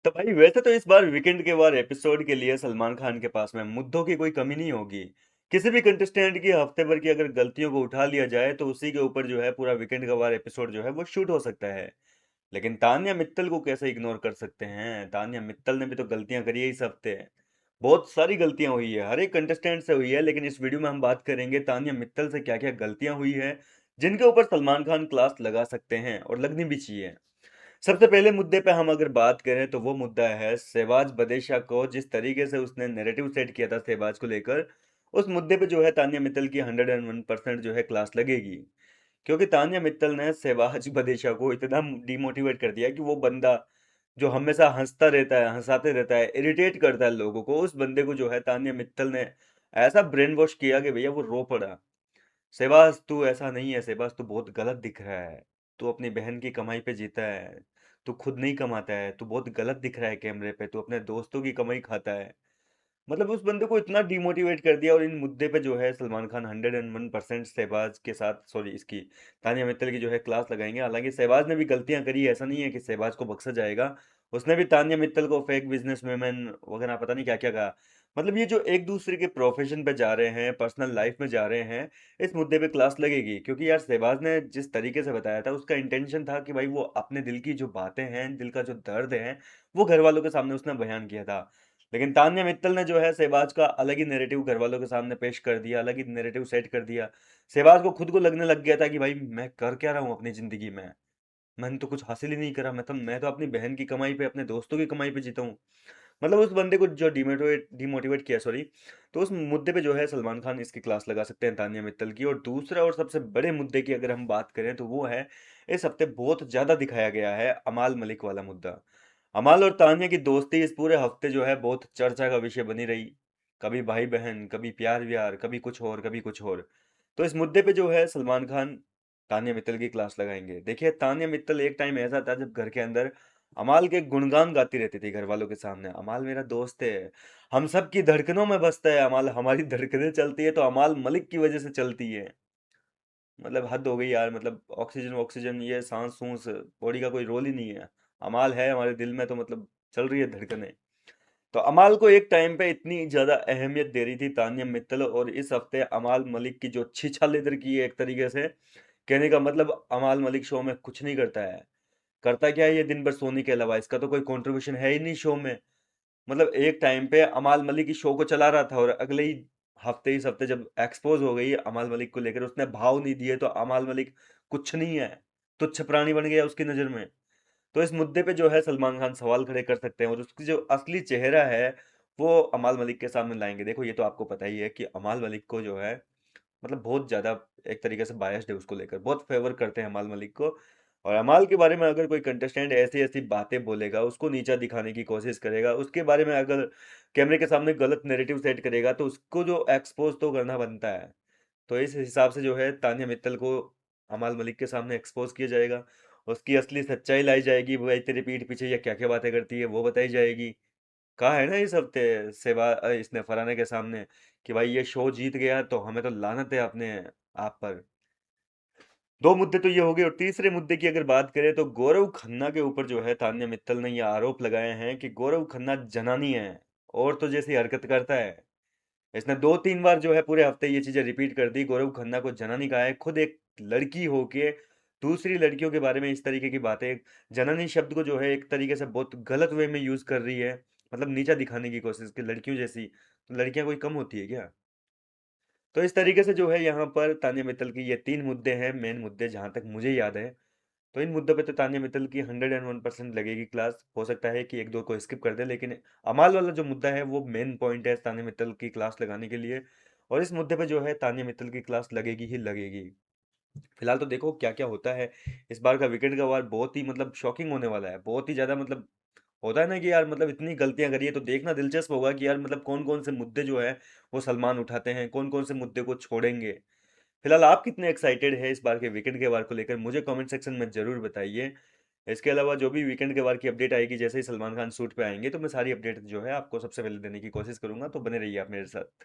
तो भाई वैसे तो इस बार वीकेंड के वार एपिसोड के लिए सलमान खान के पास में मुद्दों की कोई कमी नहीं होगी। किसी भी कंटेस्टेंट की हफ्ते भर की अगर गलतियों को उठा लिया जाए तो उसी के ऊपर जो है पूरा वीकेंड का वार एपिसोड जो है वो शूट हो सकता है। लेकिन तान्या मित्तल को कैसे इग्नोर कर सकते हैं? तान्या मित्तल ने भी तो गलतियां करी है इस हफ्ते। बहुत सारी गलतियां हुई है, हर एक कंटेस्टेंट से हुई है, लेकिन इस वीडियो में हम बात करेंगे तान्या मित्तल से क्या क्या गलतियां हुई है जिनके ऊपर सलमान खान क्लास लगा सकते हैं और लगनी भी चाहिए। सबसे पहले मुद्दे पे हम अगर बात करें तो वो मुद्दा है शहबाज बदेशा को, जिस तरीके से उसने नैरेटिव सेट किया था शहबाज को लेकर। उस मुद्दे पे जो है तान्या मित्तल की 101% जो है क्लास लगेगी। क्योंकि तान्या मित्तल ने शहबाज बदेशा को इतना डिमोटिवेट कर दिया कि वो बंदा जो हमेशा हंसता रहता है, हंसाते रहता है, इरिटेट करता है लोगों को, उस बंदे को जो है तान्या मित्तल ने ऐसा ब्रेन वॉश किया कि भैया वो रो पड़ा। शहबाज तू ऐसा नहीं है, शहबाज तू बहुत गलत दिख रहा है। तू अपनी बहन की कमाई पे जीता है, तू खुद नहीं कमाता है, तू बहुत गलत दिख रहा है कैमरे पे, तू अपने दोस्तों की कमाई खाता है। मतलब उस बंदे को इतना डिमोटिवेट कर दिया। और इन मुद्दे पे जो है सलमान खान 101% शहबाज के साथ, सॉरी, इसकी तानिया मित्तल की जो है क्लास लगाएंगे। हालांकि शहबाज ने भी गलतियां करी, ऐसा नहीं है कि शहबाज को बख्शा जाएगा। उसने भी तानिया मित्तल को फेक बिजनेस वुमेन वगैरह पता नहीं क्या क्या कहा। मतलब ये जो एक दूसरे के प्रोफेशन पे जा रहे हैं, पर्सनल लाइफ में जा रहे हैं, इस मुद्दे पे क्लास लगेगी। क्योंकि यार शहबाज ने जिस तरीके से बताया था, उसका इंटेंशन था कि भाई वो अपने दिल की जो बातें हैं, दिल का जो दर्द है, वो घर वालों के सामने उसने बयान किया था। लेकिन तान्या मित्तल ने जो है शहबाज का अलग ही नैरेटिव घर वालों के सामने पेश कर दिया, अलग ही नैरेटिव सेट कर दिया। शहबाज को खुद को लगने लग गया था कि भाई मैं कर क्या रहा हूँ अपनी जिंदगी में, मैंने तो कुछ हासिल ही नहीं करा, मैं तो अपनी बहन की कमाई पे, अपने दोस्तों की कमाई पे जीता हूँ। मतलब उस बंदे को जो डिमोटिवेट डिमोटिवेट किया, सॉरी। तो उस मुद्दे पे जो है सलमान खान इसकी क्लास लगा सकते हैं तान्या मित्तल की। और दूसरा और सबसे बड़े मुद्दे की अगर हम बात करें तो वो है, इस हफ्ते बहुत ज्यादा दिखाया गया है अमाल मलिक वाला मुद्दा। अमाल और तान्या की दोस्ती इस पूरे हफ्ते जो है बहुत चर्चा का विषय बनी रही। कभी भाई बहन, कभी प्यार व्यार, कभी कुछ और, कभी कुछ और। तो इस मुद्दे पे जो है सलमान खान तान्या मित्तल की क्लास लगाएंगे। देखिए, तान्या मित्तल एक टाइम ऐसा था जब घर के अंदर अमाल के गुणगान गाती रहती थी घर वालों के सामने। अमाल मेरा दोस्त है, हम सब की धड़कनों में बसता है अमाल, हमारी धड़कनें चलती है तो अमाल मलिक की वजह से चलती है। मतलब हद हो गई यार। मतलब ऑक्सीजन ऑक्सीजन, ये सांस सूंस, बॉडी का कोई रोल ही नहीं है। अमाल है हमारे दिल में तो मतलब चल रही है धड़कनें। तो अमाल को एक टाइम पे इतनी ज्यादा अहमियत दे रही थी तानिया मित्तल, और इस हफ्ते अमाल मलिक की जो छीछा लेदर की है एक तरीके से। कहने का मतलब, अमाल मलिक शो में कुछ नहीं करता है। करता क्या है ये दिन भर सोने के अलावा? इसका तो कोई कंट्रीब्यूशन है ही नहीं शो में। मतलब एक टाइम पे अमाल मलिक इस शो को चला रहा था, और अगले ही हफ्ते, इस हफ्ते जब एक्सपोज हो गई अमाल मलिक को लेकर, उसने भाव नहीं दिए तो अमाल मलिक कुछ नहीं है, तुच्छ प्राणी बन गया उसकी नजर में। तो इस मुद्दे पे जो है सलमान खान सवाल खड़े कर सकते हैं, और उसकी जो असली चेहरा है वो अमाल मलिक के सामने लाएंगे। देखो, ये तो आपको पता ही है कि अमाल मलिक को जो है, मतलब बहुत ज्यादा एक तरीके से बायस्ड है उसको लेकर, बहुत फेवर करते हैं अमाल मलिक को। और अमाल के बारे में अगर कोई कंटेस्टेंट ऐसी ऐसी बातें बोलेगा, उसको नीचा दिखाने की कोशिश करेगा, उसके बारे में अगर कैमरे के सामने गलत नैरेटिव सेट करेगा, तो उसको जो एक्सपोज तो करना बनता है। तो इस हिसाब से जो है तान्या मित्तल को अमाल मलिक के सामने एक्सपोज किया जाएगा। उसकी असली सच्चाई लाई जाएगी। भाई तेरे पीठ पीछे ये क्या क्या बातें करती है वो बताई जाएगी। कहा है ना इस हफ्ते इसने फराने के सामने कि भाई ये शो जीत गया तो हमें तो लानत है अपने आप पर। दो मुद्दे तो ये हो गए। और तीसरे मुद्दे की अगर बात करें तो गौरव खन्ना के ऊपर जो है तान्या मित्तल ने ये आरोप लगाए हैं कि गौरव खन्ना जनानी है और तो जैसी हरकत करता है। इसने दो तीन बार जो है पूरे हफ्ते ये चीजें रिपीट कर दी। गौरव खन्ना को जनानी कहा है, खुद एक लड़की होके दूसरी लड़कियों के बारे में इस तरीके की बातें। जननी शब्द को जो है एक तरीके से बहुत गलत वे में यूज कर रही है, मतलब नीचा दिखाने की कोशिश कि लड़कियों जैसी। तो लड़कियां कोई कम होती है क्या? तो इस तरीके से जो है यहाँ पर तान्या मित्तल की ये तीन मुद्दे हैं, मेन मुद्दे जहां तक मुझे याद है। तो इन मुद्दों पे तो तान्या मित्तल की 101% लगेगी क्लास। हो सकता है कि एक दो को स्किप कर दे, लेकिन अमाल वाला जो मुद्दा है वो मेन पॉइंट है तान्या मित्तल की क्लास लगाने के लिए। और इस मुद्दे पे जो है तान्या मित्तल की क्लास लगेगी ही लगेगी। फिलहाल तो देखो क्या क्या होता है। इस बार का विकेट का वार बहुत ही मतलब शॉकिंग होने वाला है, बहुत ही ज्यादा। मतलब होता है ना कि यार, मतलब इतनी गलतियां करी है तो देखना दिलचस्प होगा कि यार मतलब कौन कौन से मुद्दे जो है वो सलमान उठाते हैं, कौन कौन से मुद्दे को छोड़ेंगे। फिलहाल आप कितने एक्साइटेड है इस बार के वीकेंड के वार को लेकर, मुझे कमेंट सेक्शन में जरूर बताइए। इसके अलावा जो भी वीकेंड के वार की अपडेट आएगी, जैसे ही सलमान खान शूट पे आएंगे, तो मैं सारी अपडेट जो है आपको सबसे पहले देने की कोशिश करूंगा। तो बने रहिए आप मेरे साथ।